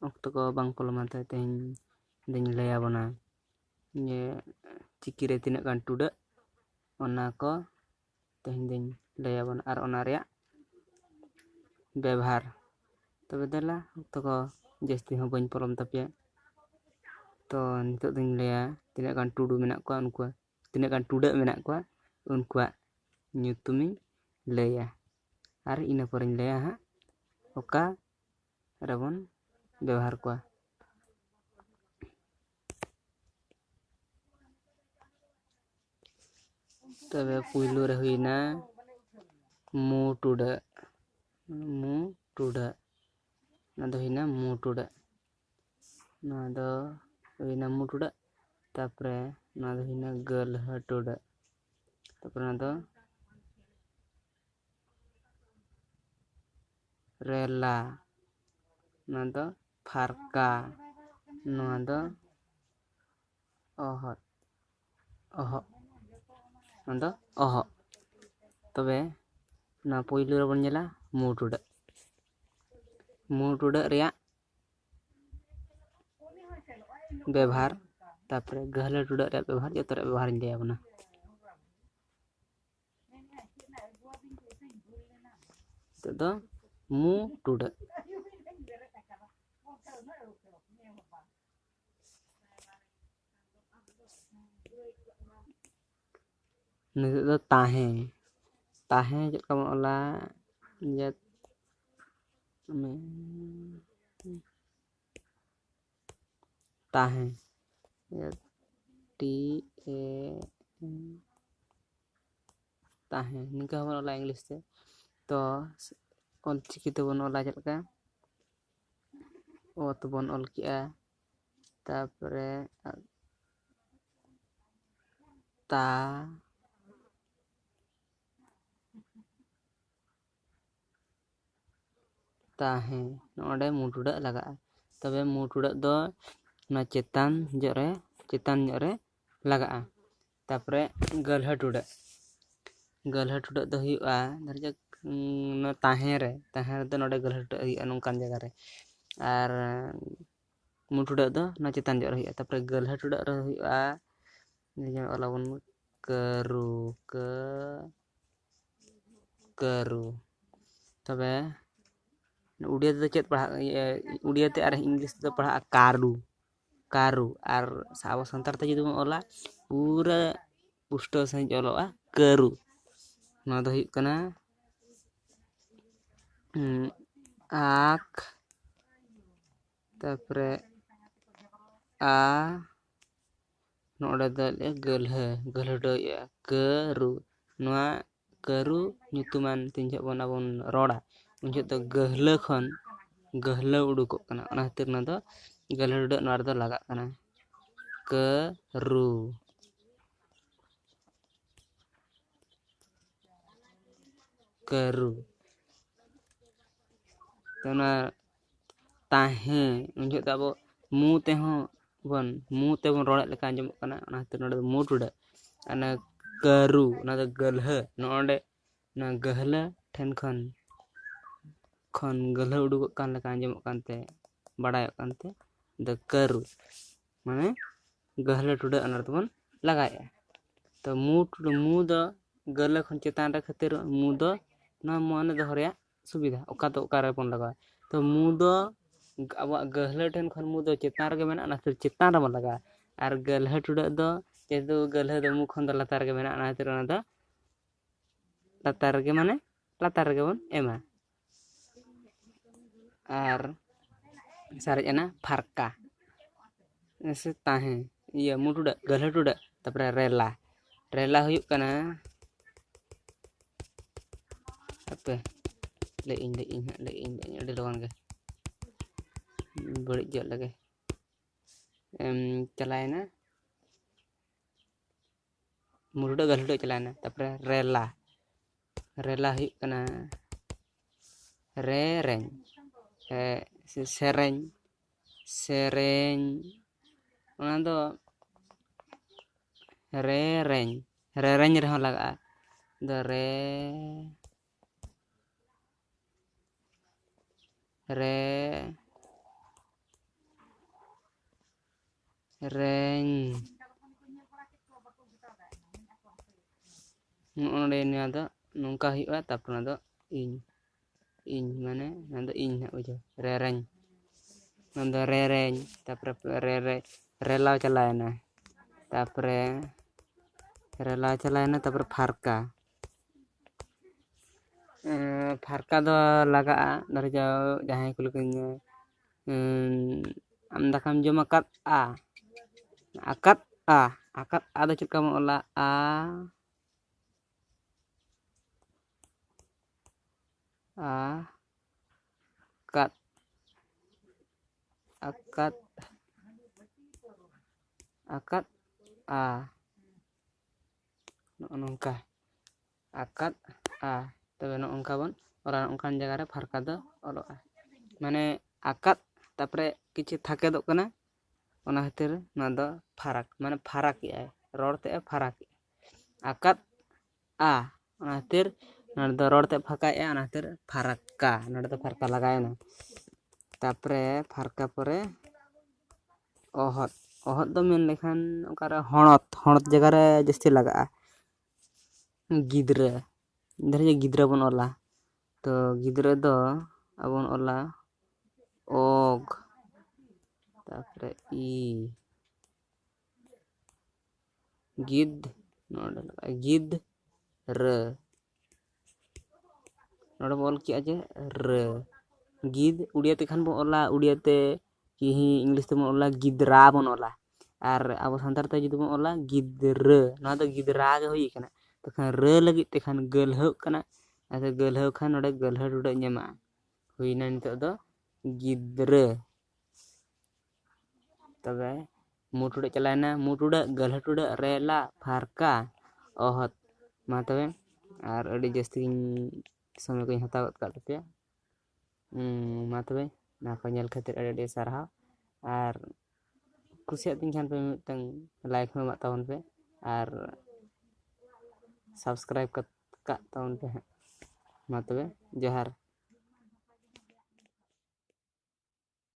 ᱚᱠᱛᱚ ᱠᱚ ᱵᱟᱝ ᱯᱚᱞᱚᱢᱟᱱᱛᱮ ᱛᱮᱦᱮᱧ ᱫᱚᱧ ᱞᱟᱹᱭᱟᱵᱚᱱᱟ ᱡᱮ ᱪᱤᱠᱤ ᱨᱮ ᱛᱤᱱᱟᱹᱜ ᱜᱟᱱ ᱴᱩᱰᱟᱹᱜ ᱚᱱᱟ ᱠᱚ ᱛᱮᱦᱮᱧ ᱫᱚᱧ ᱞᱟᱹᱭᱟᱵᱚᱱᱟ ᱟᱨ ᱚᱱᱟ ᱨᱮᱭᱟᱜ ᱵᱮᱵᱷᱟᱨ। ᱛᱚᱵᱮ ᱫᱮᱞᱟ ᱚᱠᱛᱚ ᱠᱚ ᱡᱟᱹᱥᱛᱤ ᱦᱚᱸ ᱵᱟᱹᱧ ᱯᱚᱞᱚᱢ ᱛᱟᱯᱮᱭᱟ। ᱛᱚ ᱱᱤᱛᱚᱜ ᱫᱚᱧ ᱞᱟᱹᱭᱟ ᱛᱤᱱᱟᱹᱜ ᱜᱟᱱ ᱴᱩᱰᱩ ᱢᱮᱱᱟᱜ ᱠᱚᱣᱟ ᱩᱱᱠᱩᱣᱟᱜ ᱛᱤᱱᱟᱹᱜ ᱜᱟᱱ ᱴᱩᱰᱟᱹᱜ ᱢᱮᱱᱟᱜ ᱠᱚᱣᱟ ᱩᱱᱠᱩᱣᱟᱜ ᱧᱩᱛᱩᱢᱤᱧ ᱞᱟᱹᱭᱟ ᱟᱨ ᱤᱱᱟᱹ ᱯᱚᱨᱮᱧ ᱞᱟᱹᱭᱟ ᱦᱟᱸᱜ ᱚᱠᱟ ᱨᱮᱵᱚᱱ ᱵᱮᱵᱚᱦᱟᱨ ᱠᱚᱣᱟ। ᱛᱚᱵᱮ ᱯᱩᱭᱞᱩ ᱨᱮ ᱦᱩᱭᱱᱟ ᱢᱩ ᱴᱩᱰᱟᱹᱜ ᱢᱩ ᱴᱩᱰᱟᱹᱜ ᱚᱱᱟ ᱫᱚ ᱦᱩᱭᱱᱟ ᱢᱩ ᱴᱩᱰᱟᱹᱜ ᱱᱚᱣᱟ ᱫᱚ ᱦᱩᱭᱱᱟ ᱢᱩ ᱴᱩᱰᱟᱹᱜ ᱛᱟᱯᱚᱨᱮ ᱱᱚᱣᱟ ᱫᱚ ᱦᱩᱭᱱᱟ ᱜᱟᱹᱞᱦᱟᱹ ᱴᱩᱰᱟᱹᱜ ᱛᱟᱯᱚᱨᱮ ᱱᱚᱣᱟ ᱫᱚ ᱨᱮᱞᱟ ᱱᱚᱣᱟ ᱫᱚ ᱯᱷᱟᱨᱠᱟ ᱱᱚᱣᱟ ᱫᱚ ᱚᱦᱚᱫ ᱚᱦᱚᱜ ᱱᱚᱣᱟ ᱫᱚ ᱚᱦᱚᱜ। ᱛᱚᱵᱮ ᱱᱚᱣᱟ ᱯᱳᱭᱞᱳ ᱨᱮᱵᱚᱱ ᱧᱮᱞᱟ ᱢᱩ ᱴᱩᱰᱟᱹᱜ ᱢᱩ ᱴᱩᱰᱟᱹᱜ ᱨᱮᱭᱟᱜ ᱵᱮᱵᱷᱟᱨ ᱛᱟᱯᱚᱨᱮ ᱜᱟᱹᱦᱞᱟᱹ ᱴᱩᱰᱟᱹᱜ ᱨᱮᱭᱟᱜ ᱵᱮᱵᱷᱟᱨ ᱡᱚᱛᱚ ᱨᱮᱭᱟᱜ ᱵᱮᱵᱷᱟᱨᱤᱧ ᱞᱟᱹᱭᱟᱵᱚᱱᱟ। ᱱᱤᱛᱚᱜ ᱫᱚ ᱢᱩ ᱴᱩᱰᱟᱹᱜ ᱱᱤᱛᱚᱜ ᱫᱚ ᱛᱟᱦᱮᱸ ᱛᱟᱦᱮᱸ ᱪᱮᱫ ᱞᱮᱠᱟ ᱵᱚᱱ ᱚᱞᱟ ᱡᱮ ᱛᱟᱦᱮᱸ ᱴᱤ ᱮ ᱛᱟᱦᱮᱸ ᱱᱤᱝᱠᱟ ᱦᱚᱸᱵᱚᱱ ᱚᱞᱟ ᱤᱝᱞᱤᱥ ᱛᱮ ᱛᱚ ᱚᱞᱪᱤᱠᱤ ᱛᱮᱵᱚᱱ ᱚᱞᱟ ᱪᱮᱫ ᱞᱮᱠᱟ ᱚᱛ ᱵᱚᱱ ᱚᱞ ᱠᱮᱜᱼᱟ ᱛᱟᱯᱚᱨᱮ ᱛᱟ ᱛᱟᱦᱮᱸ ᱱᱚᱰᱮ ᱢᱩ ᱴᱩᱰᱟᱹᱜ ᱞᱟᱜᱟᱜᱼᱟ ᱛᱚᱵᱮ ᱢᱩ ᱴᱩᱰᱟᱹᱜ ᱫᱚ ᱚᱱᱟ ᱪᱮᱛᱟᱱ ᱧᱚᱜ ᱨᱮ ᱞᱟᱜᱟᱜᱼᱟ ᱛᱟᱯᱚᱨᱮ ᱜᱟᱹᱞᱦᱟᱹ ᱴᱩᱰᱟᱹᱜ ᱫᱚ ᱦᱩᱭᱩᱜᱼᱟ ᱛᱟᱦᱮᱸ ᱨᱮᱫᱚ ᱱᱚᱰᱮ ᱜᱟᱹᱞᱦᱟᱹ ᱴᱩᱰᱟᱹᱜ ᱦᱩᱭᱩᱜᱼᱟ ᱱᱚᱝᱠᱟᱱ ᱡᱟᱭᱜᱟ ᱨᱮ ᱟᱨ ᱢᱩ ᱴᱩᱰᱟᱹᱜ ᱫᱚ ᱱᱚᱣᱟ ᱪᱮᱛᱟᱱ ᱧᱚᱜ ᱨᱮ ᱦᱩᱭᱩᱜᱼᱟ ᱛᱟᱯᱚᱨᱮ ᱜᱟᱹᱞᱦᱟᱹ ᱴᱩᱰᱟᱹᱜ ᱨᱮ ᱦᱩᱭᱩᱜᱼᱟ ᱚᱞᱟᱵᱚᱱ ᱠᱟᱹᱨᱩ ᱛᱚᱵᱮ ᱩᱲᱤᱭᱟ ᱛᱮᱫᱚ ᱪᱮᱫ ᱯᱟᱲᱦᱟᱜ ᱩᱲᱤᱭᱟ ᱛᱮ ᱟᱨ ᱤᱝᱞᱤᱥ ᱛᱮᱫᱚ ᱯᱟᱲᱦᱟᱜᱼᱟ ᱠᱟᱨᱩ ᱟᱨ ᱟᱵᱚ ᱥᱟᱱᱛᱟᱲ ᱛᱮ ᱡᱩᱫᱤ ᱵᱚᱱ ᱚᱞᱟ ᱯᱩᱨᱟᱹ ᱯᱩᱥᱴᱟᱹᱣ ᱥᱟᱺᱦᱤᱡ ᱚᱞᱚᱜᱼᱟ ᱠᱟᱹᱨᱩ ᱱᱚᱣᱟ ᱫᱚ ᱦᱩᱭᱩᱜ ᱠᱟᱱᱟ ᱟᱠ ᱛᱟᱯᱚᱨᱮ ᱟ ᱱᱚᱰᱮ ᱫᱚ ᱜᱟᱹᱞᱦᱟᱹ ᱴᱩᱰᱟᱹᱜ ᱦᱩᱭᱩᱜᱼᱟ ᱠᱟᱹᱨᱩ ᱱᱚᱣᱟ ᱠᱟᱹᱨᱩ ᱧᱩᱛᱩᱢᱟᱱ ᱛᱤᱱ ᱡᱚᱦᱚᱜ ᱟᱵᱚ ᱵᱚᱱ ᱨᱚᱲᱟ ᱩᱱ ᱡᱚᱦᱚᱜ ᱫᱚ ᱜᱟᱹᱦᱞᱟᱹ ᱠᱷᱚᱱ ᱜᱟᱹᱦᱞᱟᱹ ᱩᱰᱩᱠᱚᱜ ᱠᱟᱱᱟ ᱚᱱᱟ ᱠᱷᱟᱹᱛᱤᱨ ᱱᱚᱣᱟ ᱫᱚ ᱜᱟᱹᱞᱦᱟᱹ ᱴᱩᱰᱟᱹᱜ ᱱᱚᱣᱟ ᱨᱮᱫᱚ ᱞᱟᱜᱟᱜ ᱠᱟᱱᱟ ᱠᱟᱹᱨᱩ ᱛᱚ ᱚᱱᱟ ᱛᱟᱦᱮᱸ ᱩᱱ ᱡᱚᱦᱚᱜ ᱫᱚ ᱟᱵᱚ ᱢᱩ ᱛᱮᱵᱚᱱ ᱨᱚᱲᱮᱫ ᱞᱮᱠᱟ ᱟᱸᱡᱚᱢᱚᱜ ᱠᱟᱱᱟ ᱚᱱᱟ ᱠᱷᱟᱹᱛᱤᱨ ᱱᱚᱰᱮ ᱫᱚ ᱢᱩ ᱴᱩᱰᱟᱹᱜ ᱟᱨ ᱚᱱᱟ ᱠᱟᱹᱨᱩ ᱚᱱᱟ ᱫᱚ ᱜᱟᱹᱞᱦᱟᱹ ᱱᱚᱰᱮ ᱚᱱᱟ ᱜᱟᱹᱦᱞᱟᱹ ᱴᱷᱮᱱ ᱠᱷᱚᱱ ᱜᱟᱹᱞᱦᱟᱹ ᱩᱰᱩᱠᱚᱜ ᱠᱟᱱ ᱞᱮᱠᱟ ᱟᱸᱡᱚᱢᱚᱜ ᱠᱟᱱᱛᱮ ᱵᱟᱲᱟᱭᱚᱜ ᱠᱟᱱᱛᱮ ᱫᱚ ᱠᱟᱹᱨᱩ ᱢᱟᱱᱮ ᱜᱟᱹᱦᱞᱟᱹ ᱴᱩᱰᱟᱹᱜ ᱚᱱᱟ ᱨᱮᱫᱚ ᱵᱚᱱ ᱞᱟᱜᱟᱣᱮᱜᱼᱟ ᱛᱚ ᱢᱩ ᱫᱚ ᱜᱟᱹᱦᱞᱟᱹ ᱠᱷᱚᱱ ᱪᱮᱛᱟᱱ ᱨᱮ ᱠᱷᱟᱹᱛᱤᱨ ᱢᱩ ᱫᱚ ᱱᱚᱣᱟ ᱢᱚᱱᱮ ᱫᱚᱦᱚ ᱨᱮᱭᱟᱜ ᱥᱩᱵᱤᱫᱷᱟ ᱚᱠᱟ ᱫᱚ ᱚᱠᱟ ᱨᱮᱵᱚᱱ ᱞᱟᱜᱟᱣᱟ ᱛᱚ ᱢᱩ ᱫᱚ ᱟᱵᱚᱣᱟᱜ ᱜᱟᱹᱦᱞᱟᱹ ᱴᱷᱮᱱ ᱠᱷᱚᱱ ᱢᱩ ᱫᱚ ᱪᱮᱛᱟᱱ ᱨᱮᱜᱮ ᱢᱮᱱᱟᱜᱼᱟ ᱚᱱᱟ ᱠᱷᱟᱹᱛᱤᱨ ᱪᱮᱛᱟᱱ ᱨᱮᱵᱚᱱ ᱞᱟᱜᱟᱣᱟ ᱟᱨ ᱜᱟᱹᱞᱦᱟᱹ ᱴᱩᱰᱟᱹᱜ ᱫᱚ ᱡᱮᱦᱮᱛᱩ ᱜᱟᱹᱞᱦᱟᱹ ᱫᱚ ᱢᱩ ᱠᱷᱚᱱ ᱫᱚ ᱞᱟᱛᱟᱨ ᱨᱮᱜᱮ ᱢᱮᱱᱟᱜᱼᱟ ᱚᱱᱟ ᱠᱷᱟᱹᱛᱤᱨ ᱚᱱᱟ ᱫᱚ ᱞᱟᱛᱟᱨ ᱨᱮᱜᱮ ᱢᱟᱱᱮ ᱞᱟᱛᱟᱨ ᱨᱮᱜᱮ ᱵᱚᱱ ᱮᱢᱟ ᱟᱨ ᱥᱟᱨᱮᱡ ᱮᱱᱟ ᱯᱷᱟᱨᱠᱟ ᱥᱮ ᱛᱟᱦᱮᱸ ᱢᱩ ᱴᱩᱰᱟᱹᱜ ᱜᱟᱹᱞᱦᱟᱹ ᱴᱩᱰᱟᱹᱜ ᱛᱟᱯᱚᱨᱮ ᱨᱮᱞᱟ ᱦᱩᱭᱩᱜ ᱠᱟᱱᱟ ᱦᱟᱯᱮ ᱞᱟᱹᱭ ᱤᱧ ᱟᱹᱰᱤ ᱞᱚᱜᱚᱱ ᱜᱮ ᱵᱟᱹᱲᱤᱡ ᱡᱚᱜ ᱞᱮᱜᱮ ᱪᱟᱞᱟᱣᱮᱱᱟ ᱢᱩ ᱴᱩᱰᱟᱹᱜ ᱜᱟᱹᱞᱦᱟᱹ ᱴᱩᱰᱟᱹᱜ ᱪᱟᱞᱟᱣᱮᱱᱟ ᱛᱟᱯᱚᱨᱮ ᱨᱮᱞᱟ ᱦᱩᱭᱩᱜ ᱠᱟᱱᱟ ᱨᱮᱨᱮᱧ ᱥᱮᱨᱮᱧ ᱚᱱᱟ ᱫᱚ ᱨᱮᱨᱮᱧ ᱨᱮᱦᱚᱸ ᱞᱟᱜᱟᱜᱼᱟ ᱫᱚ ᱨᱮᱧ ᱱᱚᱰᱮ ᱱᱚᱣᱟ ᱫᱚ ᱱᱚᱝᱠᱟ ᱦᱩᱭᱩᱜᱼᱟ ᱛᱟᱨᱯᱚᱨ ᱚᱱᱟ ᱫᱚ ᱤᱧ ᱢᱟᱱᱮ ᱚᱱᱟ ᱫᱚ ᱤᱧ ᱦᱟᱸᱜ ᱵᱩᱡᱷᱟᱹᱣ ᱨᱮᱨᱮᱧ ᱚᱱᱟ ᱫᱚ ᱨᱮᱨᱮᱧ ᱛᱟᱨᱯᱚᱨᱮ ᱨᱮᱞᱟᱣ ᱪᱟᱞᱟᱣᱮᱱᱟ ᱛᱟᱨᱯᱚᱨᱮ ᱨᱮᱞᱟᱣ ᱪᱟᱞᱟᱣᱮᱱᱟ ᱛᱟᱨᱯᱚᱨᱮ ᱯᱷᱟᱨᱠᱟ ᱯᱷᱟᱨᱠᱟ ᱫᱚ ᱞᱟᱜᱟᱜᱼᱟ ᱫᱷᱚᱨᱚ ᱡᱟᱣ ᱡᱟᱦᱟᱸᱭ ᱠᱩᱞᱤ ᱠᱟᱹᱧᱟ ᱟᱢ ᱫᱟᱠᱟᱢ ᱡᱚᱢ ᱟᱠᱟᱫᱼᱟ ᱟᱠᱟᱫᱼᱟ ᱫᱚ ᱪᱮᱫ ᱞᱮᱠᱟ ᱵᱚᱱ ᱚᱞᱟ ᱟᱠᱟᱫᱼᱟ ᱱᱚᱜᱼᱚ ᱱᱚᱝᱠᱟ ᱟᱠᱟᱫᱼᱟ ᱛᱚᱵᱮ ᱱᱚᱜᱼᱚ ᱱᱚᱝᱠᱟ ᱵᱚᱱ ᱚᱞᱟ ᱚᱱᱠᱟᱱ ᱡᱟᱭᱜᱟ ᱨᱮ ᱯᱷᱟᱨᱠᱟ ᱫᱚ ᱚᱞᱚᱜᱼᱟ ᱢᱟᱱᱮ ᱟᱠᱟᱫ ᱛᱟᱨᱯᱚᱨᱮ ᱠᱤᱪᱷᱩ ᱛᱷᱟᱠᱮᱫᱚᱜ ᱠᱟᱱᱟ ᱚᱱᱟ ᱠᱷᱟᱹᱛᱤᱨ ᱱᱚᱣᱟ ᱫᱚ ᱯᱷᱟᱨᱟᱠ ᱢᱟᱱᱮ ᱯᱷᱟᱨᱟᱠᱮᱜᱼᱟᱭ ᱨᱚᱲ ᱛᱮ ᱯᱷᱟᱨᱟᱠᱮᱜᱼᱟ ᱟᱠᱟᱫᱼᱟ ᱚᱱᱟ ᱠᱷᱟᱹᱛᱤᱨ ᱱᱚᱰᱮ ᱫᱚ ᱨᱚᱲ ᱛᱮ ᱯᱷᱟᱸᱠᱟᱭᱮᱜᱼᱟ ᱚᱱᱟ ᱠᱷᱟᱹᱛᱤᱨ ᱯᱷᱟᱨᱟᱠᱠᱟ ᱱᱚᱰᱮ ᱫᱚ ᱯᱷᱟᱨᱠᱟ ᱞᱟᱜᱟᱣᱮᱱᱟ ᱛᱟᱨᱯᱚᱨᱮ ᱯᱷᱟᱨᱠᱟ ᱯᱚᱨᱮ ᱚᱦᱚᱫ ᱫᱚ ᱢᱮᱱ ᱞᱮᱠᱷᱟন ᱚᱠᱟᱨᱮ ᱦᱚᱲᱚᱛ ᱡᱟᱭᱜᱟ ᱨᱮ ᱡᱟᱹᱥᱛᱤ ᱞᱟᱜᱟᱜᱼᱟ ᱜᱤᱫᱽᱨᱟᱹ ᱫᱷᱚᱨᱚ ᱜᱤᱫᱽᱨᱟᱹ ᱵᱚᱱ ᱚᱞᱟ ᱛᱚ ᱜᱤᱫᱽᱨᱟᱹ ᱫᱚ ᱟᱵᱚ ᱵᱚᱱ ᱚᱞᱟ ᱚᱜ ᱛᱟᱨᱯᱚᱨᱮ ᱜᱤᱫᱽ ᱱᱚᱰᱮ ᱞᱟᱜᱟᱜᱼᱟ ᱜᱤᱫᱽᱨᱟᱹ ᱱᱚᱰᱮ ᱵᱚᱱ ᱚᱞ ᱠᱮᱜᱼᱟ ᱡᱮ ᱜᱤᱫᱽ ᱩᱲᱤᱭᱟ ᱛᱮ ᱠᱷᱟᱱ ᱵᱚᱱ ᱚᱞᱟ ᱩᱲᱤᱭᱟ ᱛᱮ ᱤᱝᱞᱤᱥ ᱛᱮᱵᱚᱱ ᱚᱞᱟ ᱜᱤᱫᱽᱨᱟ ᱵᱚᱱ ᱚᱞᱟ ᱟᱨ ᱟᱵᱚ ᱥᱟᱱᱛᱟᱲ ᱛᱮ ᱡᱩᱫᱤ ᱵᱚᱱ ᱚᱞᱟ ᱜᱤᱫᱽᱨᱟᱹ ᱱᱚᱣᱟ ᱫᱚ ᱜᱤᱫᱽᱨᱟ ᱜᱮ ᱦᱩᱭ ᱠᱟᱱᱟ ᱛᱚᱠᱷᱟᱱ ᱞᱟᱹᱜᱤᱫ ᱛᱮᱠᱷᱟᱱ ᱜᱟᱹᱞᱦᱟᱹᱜ ᱠᱟᱱᱟ ᱟᱫᱚ ᱜᱟᱹᱞᱦᱟᱹᱣ ᱠᱷᱟᱱ ᱱᱚᱰᱮ ᱜᱟᱹᱞᱦᱟᱹ ᱴᱩᱰᱟᱹᱜ ᱧᱟᱢᱚᱜᱼᱟ ᱦᱩᱭᱱᱟ ᱱᱤᱛᱚᱜ ᱫᱚ ᱜᱤᱫᱽᱨᱟᱹ ᱛᱚᱵᱮ ᱢᱩ ᱴᱩᱰᱟᱹᱜ ᱪᱟᱞᱟᱣᱮᱱᱟ ᱢᱩ ᱴᱩᱰᱟᱹᱜ ᱜᱟᱹᱞᱦᱟᱹ ᱴᱩᱰᱟᱹᱜ ᱨᱮᱞᱟ ᱯᱷᱟᱨᱠᱟ ᱚᱦᱚᱫ ᱢᱟ ᱛᱚᱵᱮ ᱟᱨ ᱟᱹᱰᱤ ᱡᱟᱹᱥᱛᱤ ᱥᱚᱢᱚᱭ ᱠᱚᱧ ᱦᱟᱛᱟᱣ ᱜᱚᱫ ᱠᱟᱜ ᱛᱟᱯᱮᱭᱟ ᱢᱟ ᱛᱚᱵᱮ ᱚᱱᱟ ᱠᱚ ᱧᱮᱞ ᱠᱷᱟᱹᱛᱤᱨ ᱟᱹᱰᱤ ᱟᱹᱰᱤ ᱥᱟᱨᱦᱟᱣ ᱟᱨ ᱠᱩᱥᱤᱭᱟᱜ ᱛᱤᱧ ᱠᱷᱟᱱ ᱯᱮ ᱢᱤᱫᱴᱟᱝ ᱞᱟᱭᱤᱠ ᱦᱚᱸ ᱮᱢᱟᱜ ᱛᱟᱵᱚᱱ ᱯᱮ ᱟᱨ ᱥᱟᱵᱥᱠᱨᱟᱭᱤᱵ ᱠᱟᱜ ᱛᱟᱵᱚᱱ ᱯᱮ ᱦᱟᱸᱜ ᱢᱟ ᱛᱚᱵᱮ ᱡᱚᱦᱟᱨ